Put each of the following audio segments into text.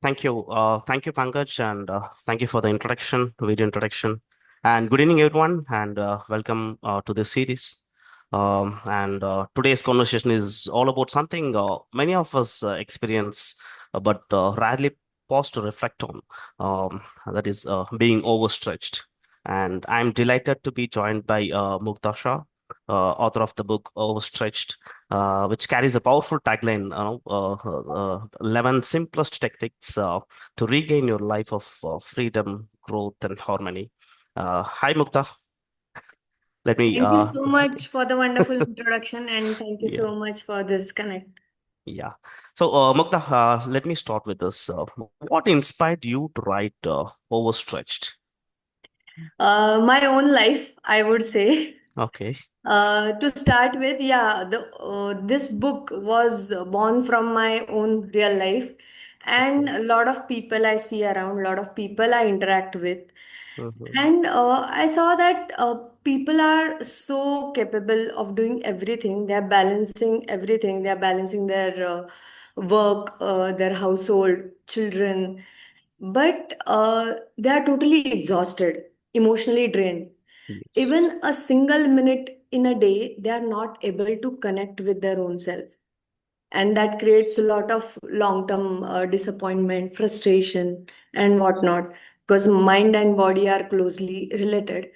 Thank you. Thank you, Pankaj, and thank you for the introduction, video introduction. And good evening, everyone, and welcome to this series. And Today's conversation is all about something many of us experience, but rarely pause to reflect on. That is being overstretched. And I'm delighted to be joined by Mugdha Shah, author of the book Overstretched, which carries a powerful tagline, 11 simplest techniques to regain your life of freedom, growth, and harmony. Hi, Mukta. Let me, Thank you so much for the wonderful introduction and thank you yeah, so much for this connect. yeah. So, Mukta, let me start with this. What inspired you to write Overstretched? My own life, I would say. Okay. To start with, yeah, this book was born from my own real life, and Okay. a lot of people I see around, a lot of people I interact with, Mhm. and I saw that people are so capable of doing everything. They are balancing everything. They are balancing their work, their household, children, but they are totally exhausted, emotionally drained. Yes. Even a single minute in a day, they are not able to connect with their own self. And that creates a lot of long term disappointment, frustration, and whatnot, because mind and body are closely related.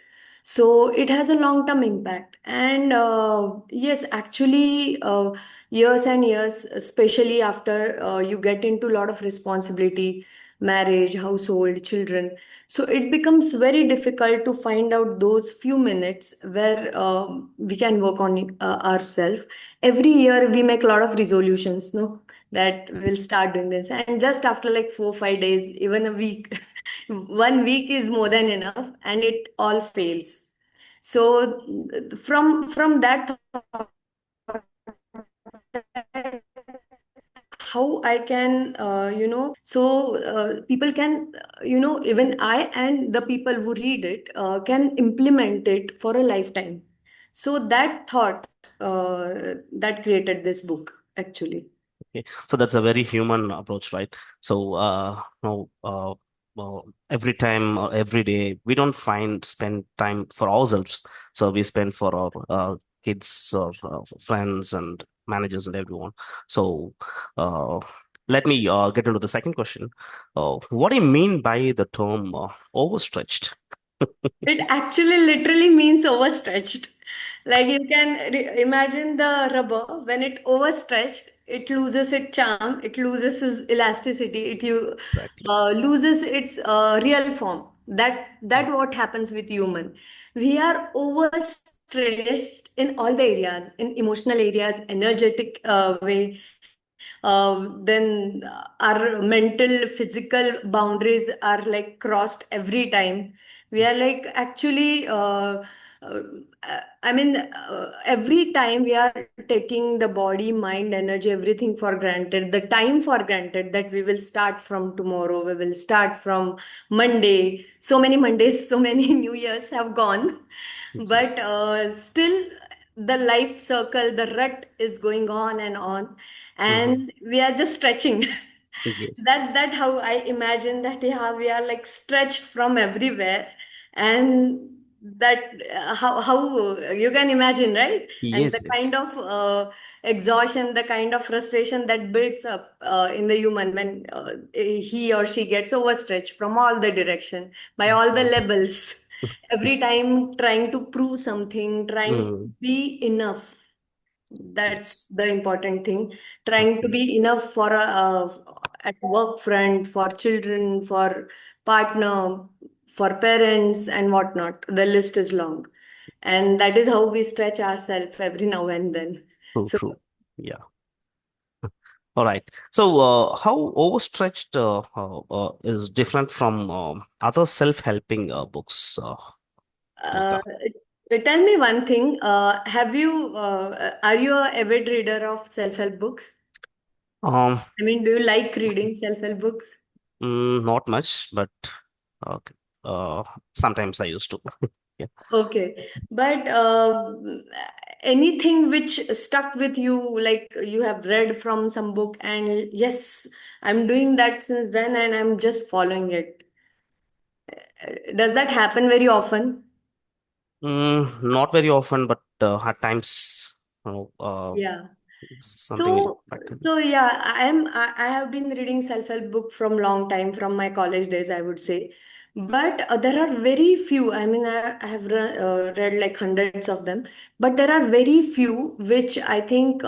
So it has a long term impact. And yes, actually, years and years, especially after you get into a lot of responsibility, marriage, household, children, so it becomes very difficult to find out those few minutes where we can work on ourselves. Every year we make a lot of resolutions, no, that we'll start doing this, and just after like 4 5 days, even a week, 1 week is more than enough, and it all fails. So from that thought, how I can, so people can, even I and the people who read it can implement it for a lifetime. So that thought that created this book, actually. Okay. So that's a very human approach, right? So, no, every time or every day, we don't spend time for ourselves. So we spend for our kids or friends and managers and everyone. So, uh, let me get into the second question. What do you mean by the term overstretched? It actually literally means overstretched. Like you can imagine the rubber when it overstretched, it loses its charm, it loses its elasticity, Exactly. loses its real form. That Yes. what happens with human. We are overstretched in all the areas, in emotional areas, energetic way, then our mental physical boundaries are like crossed every time. We are like actually uh, every time we are taking the body, mind, energy, everything for granted, the time for granted, that we will start from tomorrow, we will start from Monday. So many Mondays, so many New Years have gone, but Yes. still the life circle, the rut is going on and on, Hmm. and we are just stretching. Yes. That how I imagine that, yeah, we are like stretched from everywhere, and that how you can imagine, right? And Yes. the kind Yes. of exhaustion, the kind of frustration that builds up in the human when he or she gets overstretched from all the direction, by all the Mhm. levels, every time trying to prove something, trying to Mm. be enough. That's Yes. the important thing. Trying to Okay. be enough for at work front, for children, for partner, for parents, and whatnot. The list is long, and that is how we stretch ourselves every now and then. True. So True. Yeah. All right. So, how overstretched is different from other self-helping books, uh, Mukta? tell me one thing. Have you are you a avid reader of self-help books? Um, I mean, do you like reading self-help books? Not much, but okay. Sometimes I used to. Yeah. Okay, but anything which stuck with you, like you have read from some book, and yes, I'm doing that since then and I'm just following it. Does that happen very often? Not very often, but at times, Yeah. something will So, back to me. so yeah, I have been reading self-help book from long time, from my college days, I would say. But there are very few. I mean, I have read like hundreds of them, but there are very few which I think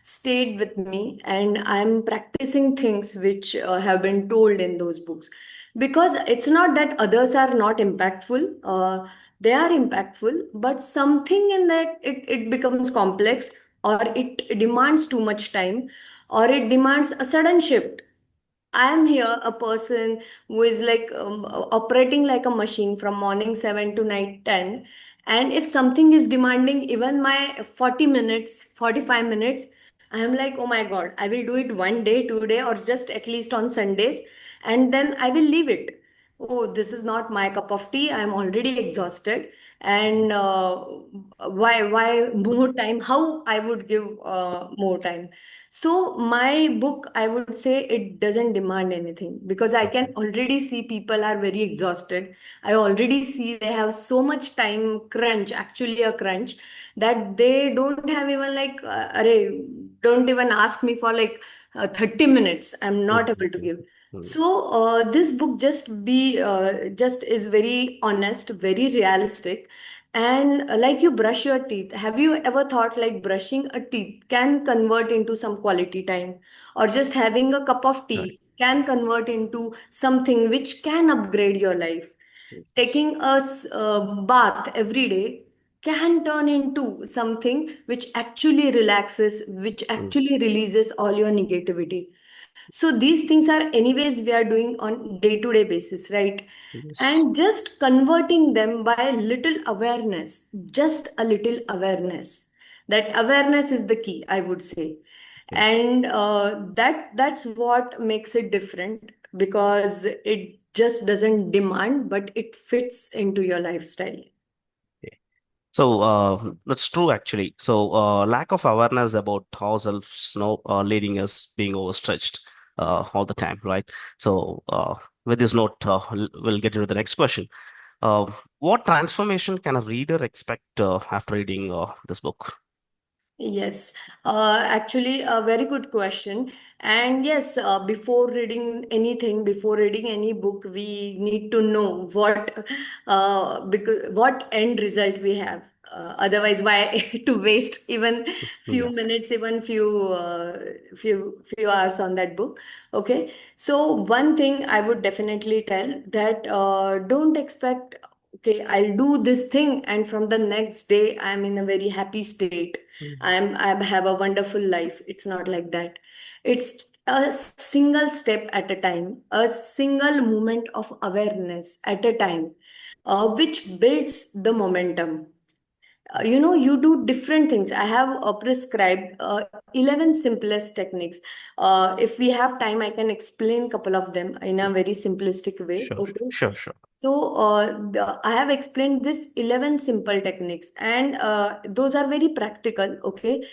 stayed with me, and I'm practicing things which have been told in those books. Because it's not that others are not impactful. They are impactful, but something in that it becomes complex, or it demands too much time, or it demands a sudden shift. I am here a person who is like operating like a machine from morning 7 to night 10. And if something is demanding even my 40 minutes, 45 minutes, I am like, oh my God, I will do it one day, 2 day, or just at least on Sundays. And then I will leave it. Oh, this is not my cup of tea. I am already exhausted. And why more time? How I would give more time? So my book, I would say it doesn't demand anything, because I can Okay. already see people are very exhausted. I already see they have so much time crunch, actually a crunch, that they don't have even like, array, don't even ask me for like 30 minutes. I'm not able to Mhm. give. Mhm. So this book just is very honest, very realistic, and like you brush your teeth. Have you ever thought like brushing a teeth can convert into some quality time? Or just having a cup of Right. tea can convert into something which can upgrade your life? Taking a bath every day can turn into something which actually relaxes, which Mm. actually releases all your negativity. So these things are anyways we are doing on day to day basis, right? Yes. And just converting them by little awareness, just a little awareness. That awareness is the key, I would say. Okay. And that's what makes it different, because it just doesn't demand, but it fits into your lifestyle. Okay. So that's true actually. So lack of awareness about ourselves, leading us being overstretched all the time, right? So with this note, we'll get into the next question. Uh, what transformation can a reader expect after reading this book? Yes, actually, a very good question. And yes, before reading anything, before reading any book, we need to know what end result we have. Otherwise, why to waste even few Yeah. minutes, even few hours on that book? Okay. So one thing I would definitely tell, that don't expect. Okay, I'll do this thing, and from the next day, I'm in a very happy state. Mm. I have a wonderful life. It's not like that. It's a single step at a time, a single moment of awareness at a time, which builds the momentum. You do different things. I have prescribed 11 simplest techniques. If we have time, I can explain couple of them in a very simplistic way. Sure, Okay. sure, sure. So, I have explained this 11 simple techniques, and those are very practical, okay?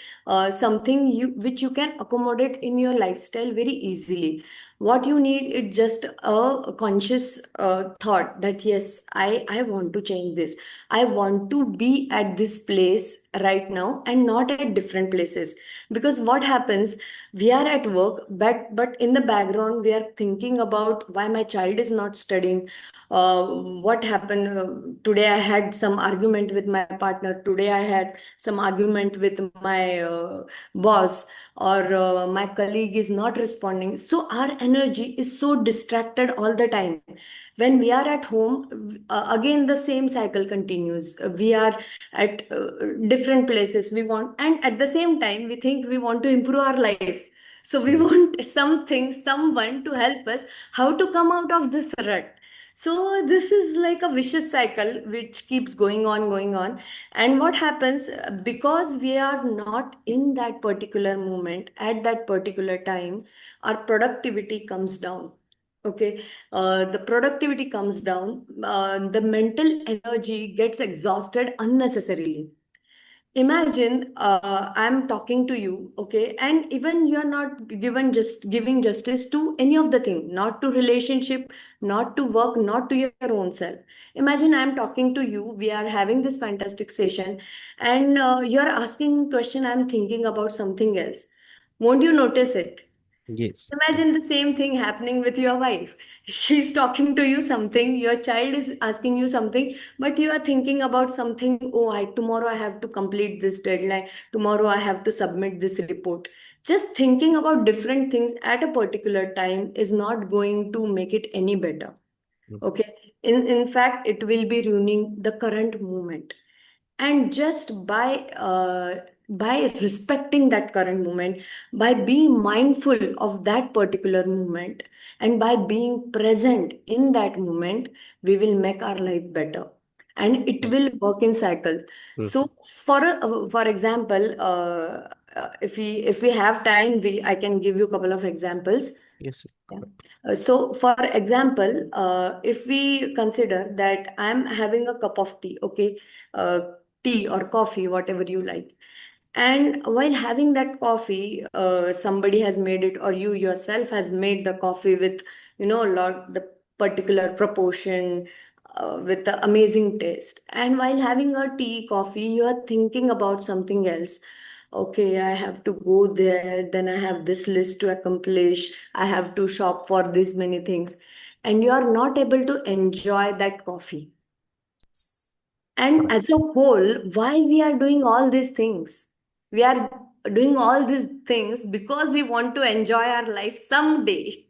Something which you can accommodate in your lifestyle very easily. What you need is just a conscious thought that yes, I want to change this. I want to be at this place right now and not at different places. Because what happens, we are at work, but in the background we are thinking about why my child is not studying. What happened today? I had some argument with my partner. Today I had some argument with my boss, or my colleague is not responding. So our energy is so distracted all the time. When we are at home, again the same cycle continues. We are at different places. We want, and at the same time we think we want to improve our life. So we Mm. want something, someone to help us how to come out of this rut. So this is like a vicious cycle which keeps going on, going on. And what happens, because we are not in that particular moment at that particular time, our productivity comes down. Okay, the productivity comes down. The mental energy gets exhausted unnecessarily. Imagine I'm talking to you, okay, and even you're not given just giving justice to any of the thing, not to relationship, not to work, not to your own self. Imagine I'm talking to you, we are having this fantastic session, and you're asking question, I'm thinking about something else. Won't you notice it? Yes. Imagine the same thing happening with your wife. She's talking to you something, your child is asking you something, but you are thinking about something. Oh, tomorrow I have to complete this deadline. Tomorrow I have to submit this report. Just thinking about different things at a particular time is not going to make it any better. Mm. Okay. In fact, it will be ruining the current moment. And just by respecting that current moment, by being mindful of that particular moment, and by being present in that moment, we will make our life better, and it Yes. will work in cycles. So Mhm. for example, if we have time, we I can give you a couple of examples. Yes. Yeah. So, for example, if we consider that I'm having a cup of tea, okay, uh, tea or coffee, whatever you like, and while having that coffee, somebody has made it, or you yourself has made the coffee with, a lot the particular proportion, with the amazing taste. And while having a tea, coffee, you are thinking about something else. Okay, I have to go there, then I have this list to accomplish, I have to shop for this many things, and you are not able to enjoy that coffee. And Correct. as a whole, why we are doing all these things? We are doing all these things because we want to enjoy our life someday,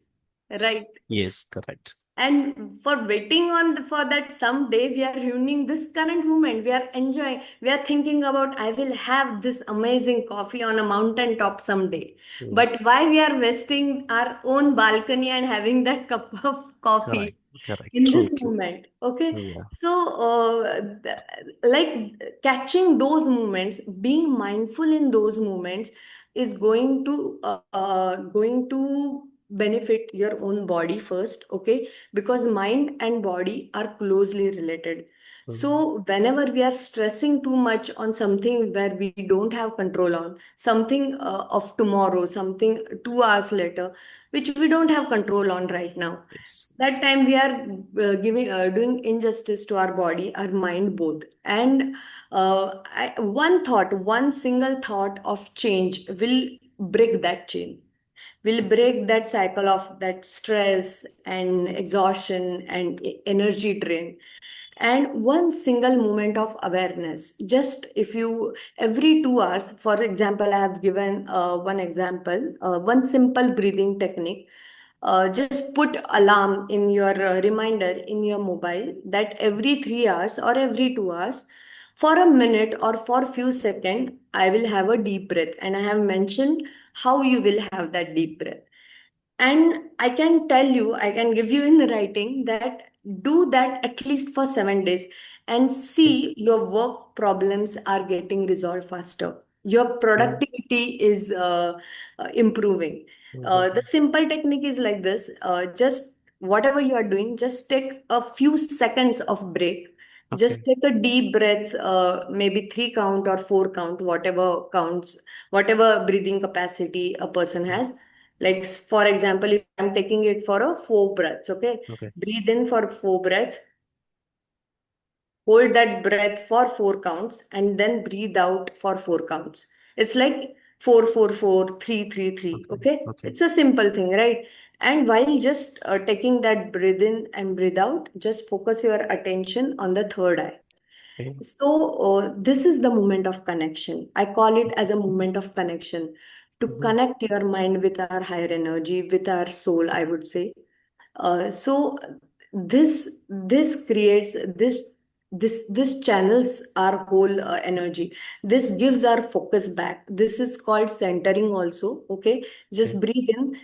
right? Yes, correct. And for waiting on for that someday, we are ruining this current moment. We are enjoying. We are thinking about I will have this amazing coffee on a mountain top someday. Mm. But why we are wasting our own balcony and having that cup of Correct. coffee Correct. in True. this True. moment? Okay, Yeah. so like catching those moments, being mindful in those moments is going to benefit your own body first, okay, because mind and body are closely related. Mm. So whenever we are stressing too much on something where we don't have control on, something of tomorrow, something 2 hours later, which we don't have control on right now, Yes. that time we are giving doing injustice to our body, our mind, both. And one single thought of change will break that chain, will break that cycle of that stress and exhaustion and energy drain. And one single moment of awareness, just if you every 2 hours, for example, I have given one example, one simple breathing technique. Just put alarm in your reminder in your mobile that every 3 hours or every 2 hours, for a minute or for few seconds, I will have a deep breath, and I have mentioned how you will have that deep breath. And I can tell you, I can give you in writing that do that at least for 7 days, and Okay. see your work problems are getting resolved faster. Your Mm. productivity is improving. The Mhm. simple technique is like this, just whatever you are doing, just take a few seconds of break. Just Okay. take a deep breaths, maybe 3 count or 4 count, whatever counts, whatever breathing capacity a person has. Like, for example, if I'm taking it for a 4 breaths, okay? Okay. Breathe in for 4 breaths, hold that breath for 4 counts, and then breathe out for 4 counts. It's like 4 4 4 3 3 3. Okay. Okay? Okay. It's a simple thing, right? And while just taking that breathe in and breathe out, just focus your attention on the third eye. Okay. So, this is the moment of connection. I call it as a moment of connection, to Mhm. connect your mind with our higher energy, with our soul, I would say. So this creates this channels our whole energy. This gives our focus back. This is called centering also. Okay, just Okay. breathe in.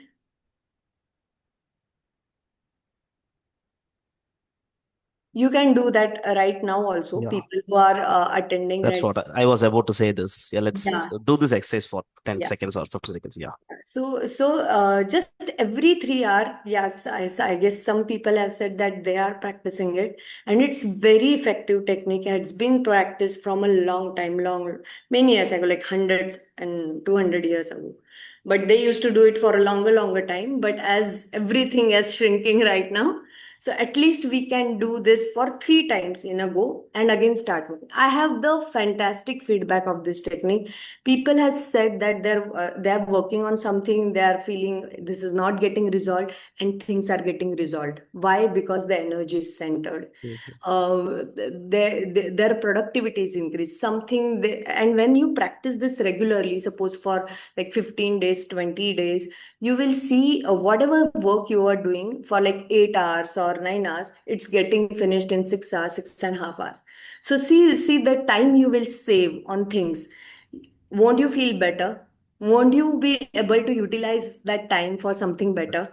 You can do that right now also. Yeah. People who are attending That's right. what I was about to say this. Yeah, let's Yeah. do this exercise for 10 Yeah. seconds or 15 seconds. Yeah. So just every 3 hour, yes, I guess some people have said that they are practicing it, and it's very effective technique. It's been practiced from a long time, many years ago, like hundreds and 200 years ago. But they used to do it for a longer time. But as everything is shrinking right now, so at least we can do this for 3 times in a go and again start working. I have the fantastic feedback of this technique. People has said that they're working on something, they are feeling this is not getting resolved, and things are getting resolved. Why? Because the energy is centered. Mhm. Their productivity is increased something and when you practice this regularly, suppose for like 15 days, 20 days, you will see whatever work you are doing for like 8 hours or 9 hours, it's getting finished in 6 hours, 6.5 hours. So see the time you will save on things. Won't you feel better? Won't you be able to utilize that time for something better?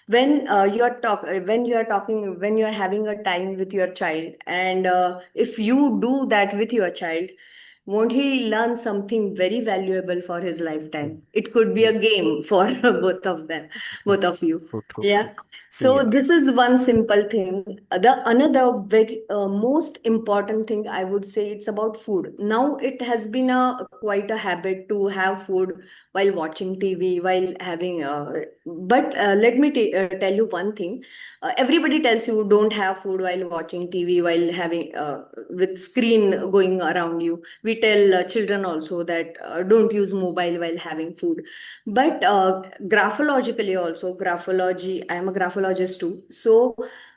When you are talking, when you are having a time with your child, and if you do that with your child, won't he learn something very valuable for his lifetime? It could be a Yes. game for both of them, both of you. True, true. Yeah. So Yeah. this is one simple thing. The another very most important thing I would say, it's about food. Now it has been a quite a habit to have food while watching TV, while having. But let me tell you one thing. Everybody tells you don't have food while watching TV, while having with screen going around you. We tell children also that don't use mobile while having food. But graphologically also, graphology, I am a graphologist too. So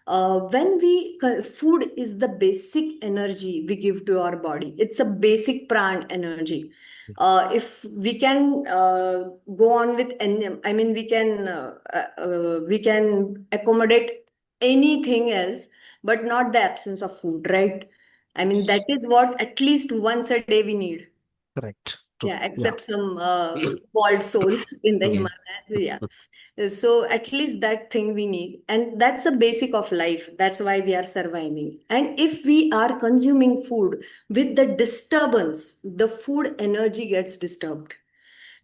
food is the basic energy we give to our body. It's a basic pran energy. If we can go on with any, I mean, we can accommodate anything else, but not the absence of food, right? I mean, that Yes. is what at least once a day we need. Correct. True. Yeah, Yeah. except some bald souls in the Yeah. Himalayas. Yeah. So at least that thing we need. And that's a basic of life. That's why we are surviving. And if we are consuming food with the disturbance, the food energy gets disturbed.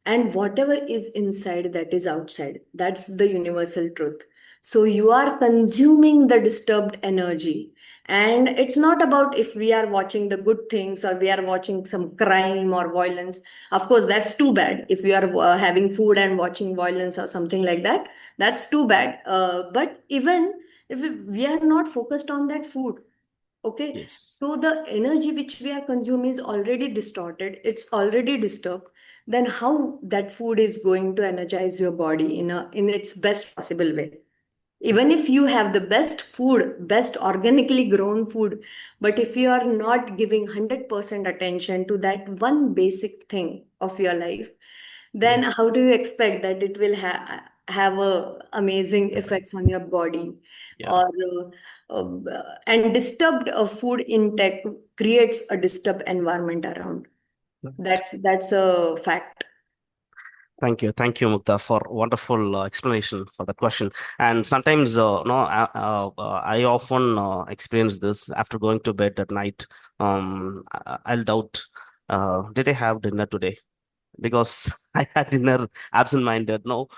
And whatever is inside, that is outside. That's the universal truth. So you are consuming the disturbed energy. And it's not about if we are watching the good things or we are watching some crime or violence. Of course, that's too bad. If you are having food and watching violence or something like that, that's too bad. But even if we are not focused on that food, okay, Yes. so the energy which we are consuming is already distorted, it's already disturbed. Then how that food is going to energize your body in its best possible way? Even if you have the best food, best organically grown food, but if you are not giving 100% attention to that one basic thing of your life, Yeah. then how do you expect that it will have a amazing effects on your body? Yeah. Or and disturbed food intake creates a disturbed environment around. That's a fact. Thank you, Mukta, for wonderful explanation for that question. And sometimes, no, I often experience this after going to bed at night. I'll doubt, did I have dinner today? Because I had dinner absent-minded. No,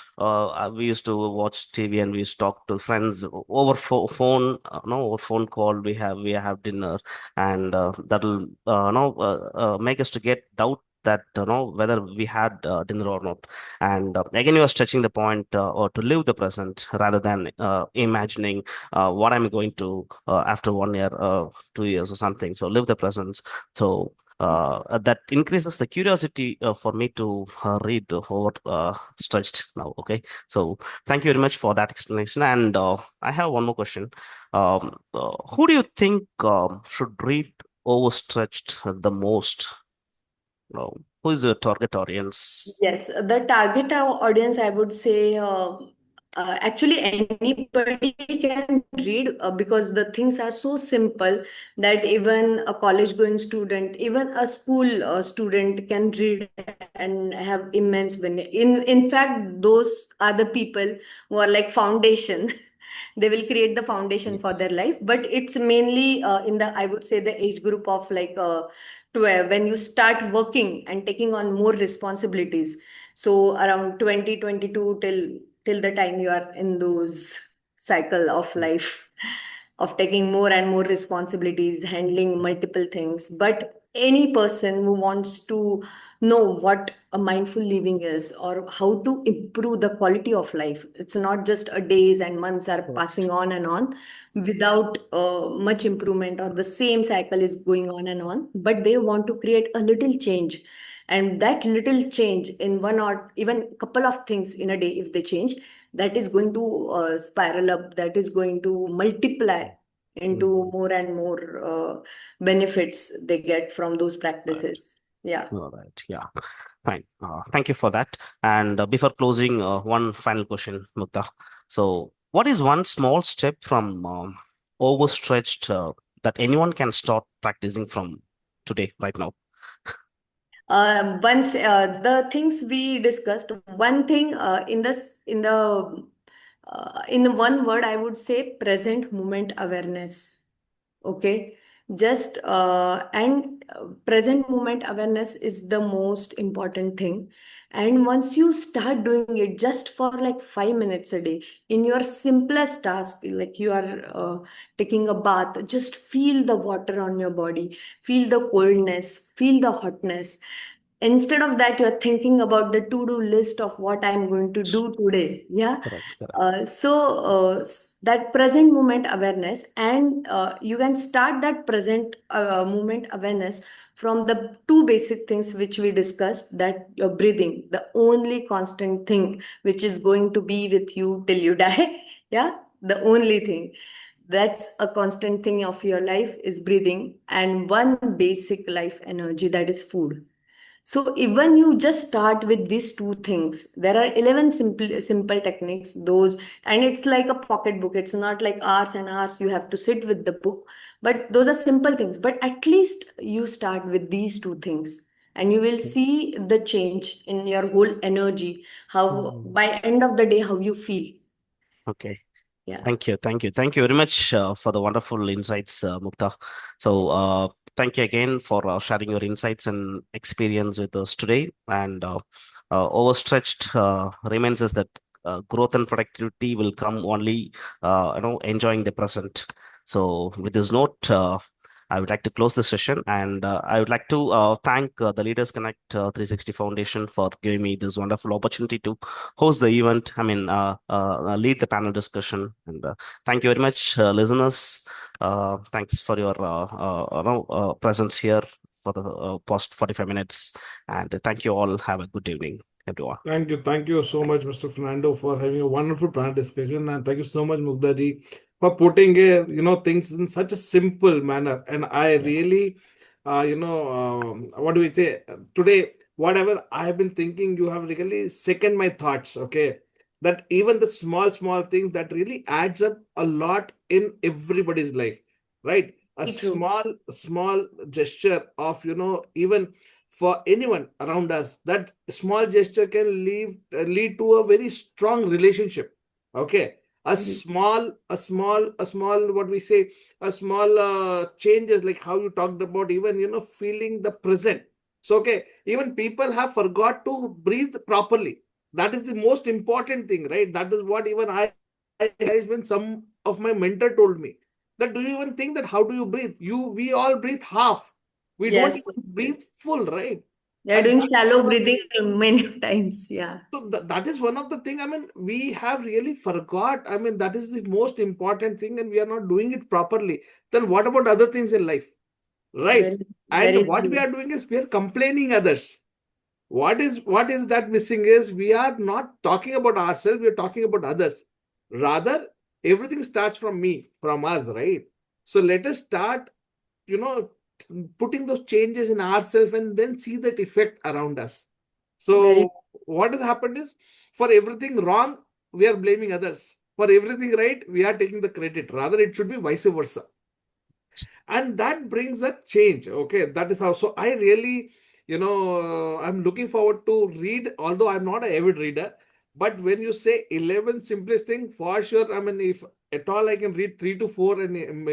we used to watch TV and we used to talk to friends over phone. No, over phone call. We have dinner, and that'll no make us to get doubt that whether we had dinner or not. And again, you are stretching the point or to live the present rather than imagining what I'm going to after 1 year, 2 years or something. So live the present. So that increases the curiosity for me to read over stretched now. Okay, so thank you very much for that explanation. And I have one more question. Who do you think should read overstretched the most? Who is the target audience? Yes, the target audience, I would say, actually anybody can read because the things are so simple that even a college going student, even a school student can read and have immense benefit. In fact, those are the people who are like foundation. They will create the foundation for their Yes. life, but it's mainly in the, I would say, the age group of like 12, when you start working and taking on more responsibilities. So around 2022 till the time you are in those cycle of Mm. life of taking more and more responsibilities, handling multiple things. But any person who wants to know what a mindful living is or how to improve the quality of life, it's not just a days and months are Correct. passing on without much improvement, or the same cycle is going on, but they want to create a little change. And that little change in one or even couple of things in a day, if they change, that is going to spiral up, that is going to multiply into Mhm. more and more benefits they get from those Right. practices. Yeah. All right. Yeah. Fine. Thank you for that. And before closing, one final question, Mukta. So, what is one small step from overstretched that anyone can start practicing from today, right now? Once the things we discussed, one thing in the one word, I would say present moment awareness. Okay, just and present moment awareness is the most important thing. And once you start doing it just for like 5 minutes a day in your simplest task, like you are taking a bath, just feel the water on your body, feel the coldness, feel the hotness. Instead of that, you're thinking about the to-do list of what I'm going to do today. Yeah. Correct. Correct. That present moment awareness, and you can start that present moment awareness from the two basic things which we discussed, that your breathing, the only constant thing which is going to be with you till you die. Yeah, the only thing that's a constant thing of your life is breathing, and one basic life energy, that is food. So even you just start with these two things, there are 11 simple techniques, those, and it's like a pocketbook. It's not like hours and hours you have to sit with the book, but those are simple things. But at least you start with these two things, and you will see the change in your whole energy, how Mhm. by end of the day how you feel. Okay. Yeah. Thank you. Thank you. Thank you very much for the wonderful insights, Mukta. So, thank you again for sharing your insights and experience with us today. And overstretched reminds us that growth and productivity will come only, enjoying the present. So, with this note, I would like to close the session, and I would like to thank the Leaders Connect 360 Foundation for giving me this wonderful opportunity to host the event. I mean, lead the panel discussion. And thank you very much, listeners. Thanks for your presence here for the past 45 minutes. And thank you all. Have a good evening, everyone. Thank you. Thank you so much, Mr. Fernando, for having a wonderful panel discussion. And thank you so much, Mugdha ji, for putting things in such a simple manner. And I Yeah. really, what do we say? Today, whatever I have been thinking, you have really second my thoughts. Okay. That even the small things that really adds up a lot in everybody's life, right? A Very true. small gesture of, even for anyone around us, that small gesture can lead to a very strong relationship. Okay, Very a small, what we say, a small changes, like how you talked about, even feeling the present. So okay, even people have forgot to breathe properly. That is the most important thing, right? That is what even I realized when some of my mentor told me that, do you even think that how do you breathe? We all breathe half. We don't Yes, even yes, breathe yes. full, right? They're And doing that is shallow one of breathing many times. Yeah. that is one of the thing. I mean, we have really forgot. I mean, that is the most important thing, and we are not doing it properly. Then what about other things in life, right? Very, And very what we true. are doing is we are complaining others. What is that missing is we are not talking about ourselves. We are talking about others. Rather, everything starts from me, from us, right? So let us start you know putting those changes in ourselves and then see that effect around us. Very So what has happened is, for everything wrong we are blaming others, for everything right we are taking the credit. Rather, it should be vice versa, and that brings a change. Okay, that is how. So I really, I'm looking forward to read, although I'm not an avid reader, But when you say 11 simplest thing, for sure, I mean, if at all I can read 3 to 4 and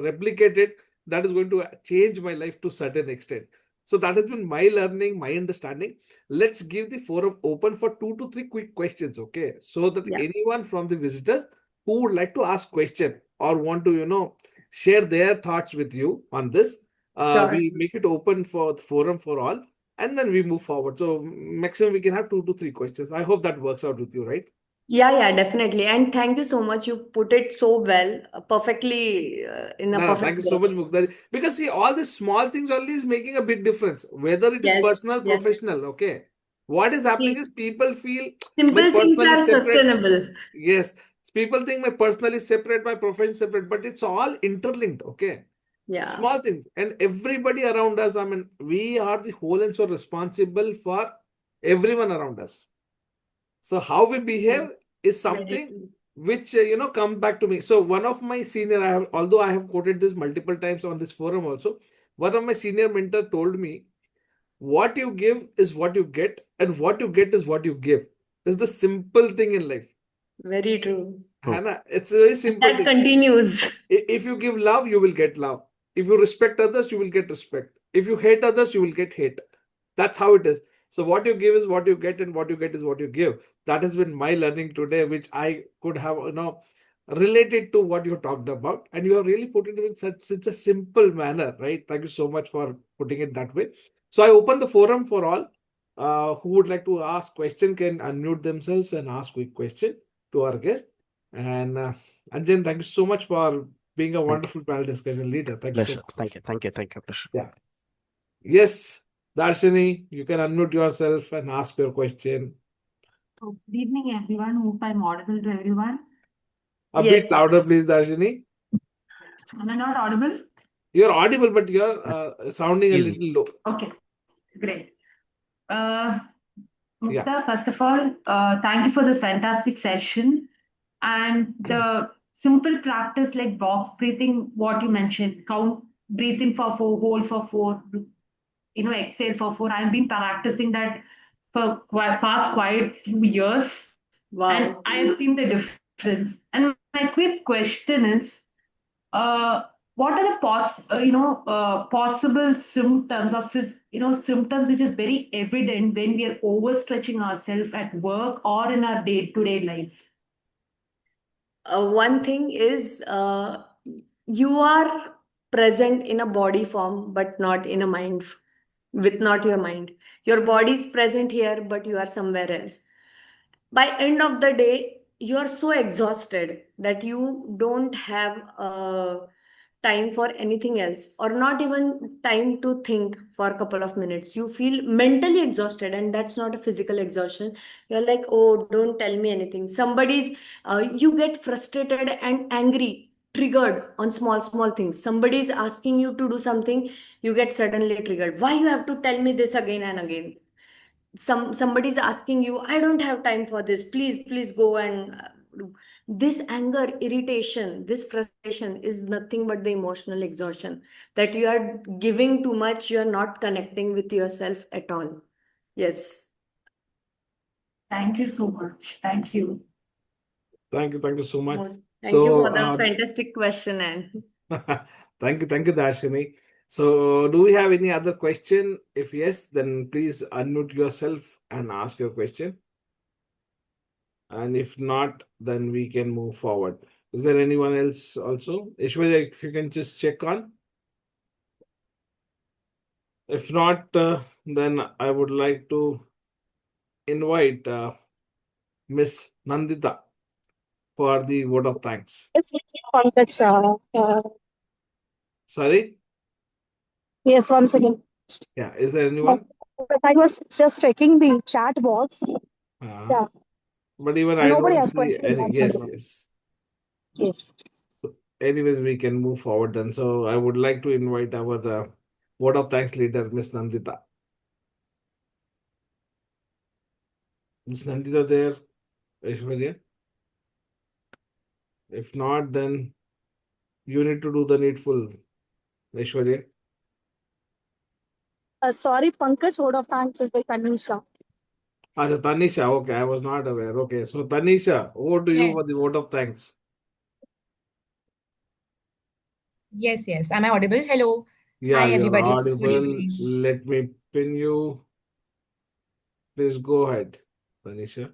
replicate it, that is going to change my life to certain extent. So that has been my learning, my understanding. Let's give the forum open for 2 to 3 quick questions, okay? So that Yeah, anyone from the visitors who would like to ask question or want to, share their thoughts with you on this, sure. we make it open for the forum for all, and then we move forward. So maximum we can have 2 to 3 questions. I hope that works out with you, right? Yeah, yeah, definitely. And thank you so much. You put it so well, perfectly, in a No, thank perfect you so much, way. Mukdari. Because see, all these small things only is making a big difference, whether it is Yes, personal, yes. professional. Okay. What is happening See, is people feel my simple things personal are is separate. sustainable. Yes. People think my personal is separate, my profession is separate, but it's all interlinked. Okay. Yeah, Small things. And everybody around us, I mean, we are the whole and so responsible for everyone around us. So how we behave true. is Very something true. which comes back to me. So one of my senior, although I have quoted this multiple times on this forum also, one of my senior mentor told me, "What you give is what you get, and what you get is what you give." Is the simple thing in life. Very true. True. Hannah, it's a very And simple that thing. continues. If you give love, you will get love. If you respect others, you will get respect. If you hate others, you will get hate. That's how it is. So what you give is what you get, and what you get is what you give. That has been my learning today, which I could have, related to what you talked about, and you have really put it in such a simple manner, right? Thank you so much for putting it that way. So I open the forum for all who would like to ask question can unmute themselves and ask quick question to our guest. And Anjan, thank you so much for being a Thank you. wonderful panel discussion leader. Thank you so Pleasure. much. Thank you. Thank you. Thank you. Pleasure. Yeah. Yes, Darshini, you can unmute yourself and ask your question. So, good evening, everyone. Hope I'm audible to everyone. A bit Yes. louder, please, Darshini. Am I not audible? You're audible, but you're sounding a Easy. little low. Okay, great. Uh, Yeah. Mukta, first of all, thank you for this fantastic session. And the simple practice like box breathing, what you mentioned, count, breathe in for 4, hold for 4, exhale for 4. I've been practicing that for past quite few years, and Wow. I have seen the difference. And my quick question is, uh, what are the possible symptoms of symptoms which is very evident when we are overstretching ourselves at work or in our day-to-day life? One thing is, you are present in a body form, but not in a mind, with not your mind. Your body is present here, but you are somewhere else. By end of the day, you are so exhausted that you don't have time for anything else, or not even time to think for a couple of minutes. You feel mentally exhausted, and that's not a physical exhaustion. You're like, oh, don't tell me anything. You get frustrated and angry, triggered on small small things. Somebody is asking you to do something, you get suddenly triggered. Why you have to tell me this again and again? Somebody's asking you, I don't have time for this, please go and do. This anger, irritation, this frustration is nothing but the emotional exhaustion, that you are giving too much, you are not connecting with yourself at all. Yes. Thank you so much. Thank you. Thank you so much. Thank you So, for the fantastic question. And thank you, Darshini. So, do we have any other question? If yes, then please unmute yourself and ask your question. And if not, then we can move forward. Is there anyone else also? Ishwarya, if you can just check on. If not, then I would like to invite Miss Nandita for the vote of thanks. Yes, Pankaj, Sorry? yes, once again. Yeah, is there anyone? I was just checking the chat box. Yeah, But even and I nobody don't has see questioned any. and Yes, answered. yes. Yes. Anyways, we can move forward then. So I would like to invite our vote of thanks leader, Miss Nandita. Miss Nandita there, Aishwarya? If not, then you need to do the needful, Aishwarya. Sorry, Pankaj, word of thanks is by Kanusha. Acha, Tanisha, okay, I was not aware. Okay, so Tanisha, over to you Yes, for the vote of thanks. yes. Am I audible? Hello. Yeah, Hi, you're everybody. Yes, Good audible. evening. yes. Let me pin you. Please go ahead, Tanisha.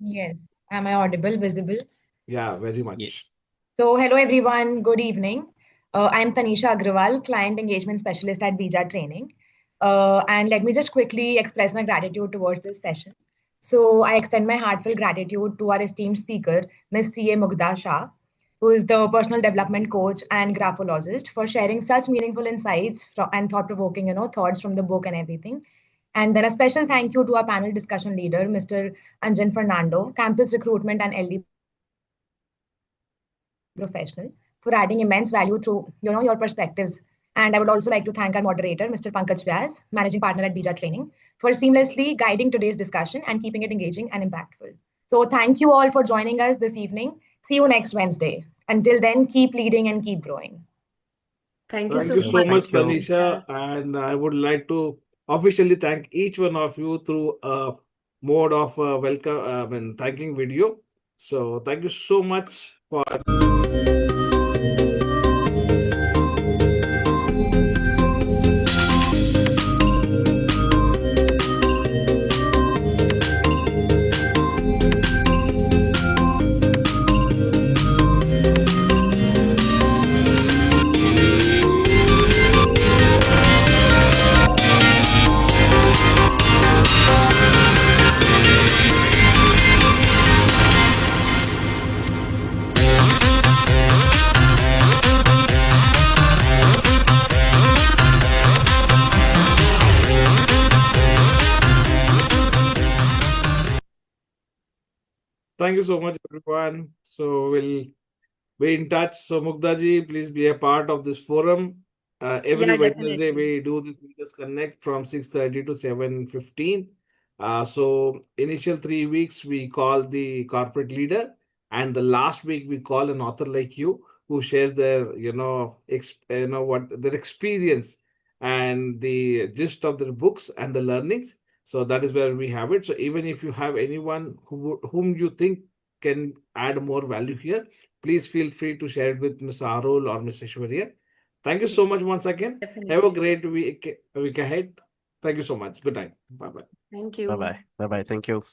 Yes. Am I audible, visible? Yeah, very Yes. much. So, hello, everyone. Good evening. I'm Tanisha Agrawal, Client Engagement Specialist at Bija Training. And let me just quickly express my gratitude towards this session. So, I extend my heartfelt gratitude to our esteemed speaker, Ms. C.A. Mugdha Shah, who is the personal development coach and graphologist, for sharing such meaningful insights and thought-provoking, thoughts from the book and everything. And then a special thank you to our panel discussion leader, Mr. Anjan Fernando, campus recruitment and LD professional, for adding immense value through your perspectives. And I would also like to thank our moderator, Mr. Pankaj Vyas, managing partner at Bija Training, for seamlessly guiding today's discussion and keeping it engaging and impactful. So thank you all for joining us this evening. See you next Wednesday. Until then, keep leading and keep growing. Thank you Thank so you Okay, so much, much, thank you. Tanisha. Tanisha. And I would like to officially thank each one of you through a mode of welcome, thanking video. So thank you so much for thank you so much, everyone. So we'll be in touch. So Mugdha ji, please be a part of this forum. Every Yeah, Wednesday definitely. we do this Leaders Connect from 6:30 to 7:15. So initial 3 weeks we call the corporate leader, and the last week we call an author like you who shares their what their experience and the gist of their books and the learnings. So that is where we have it. So even if you have anyone whom you think can add more value here, please feel free to share it with Ms. Arul or Ms. Ishwarya. Thank you so much once again. Have a Definitely. great week ahead. Thank you so much. Good night. Bye bye. Thank Bye bye. you. Bye bye. Thank you.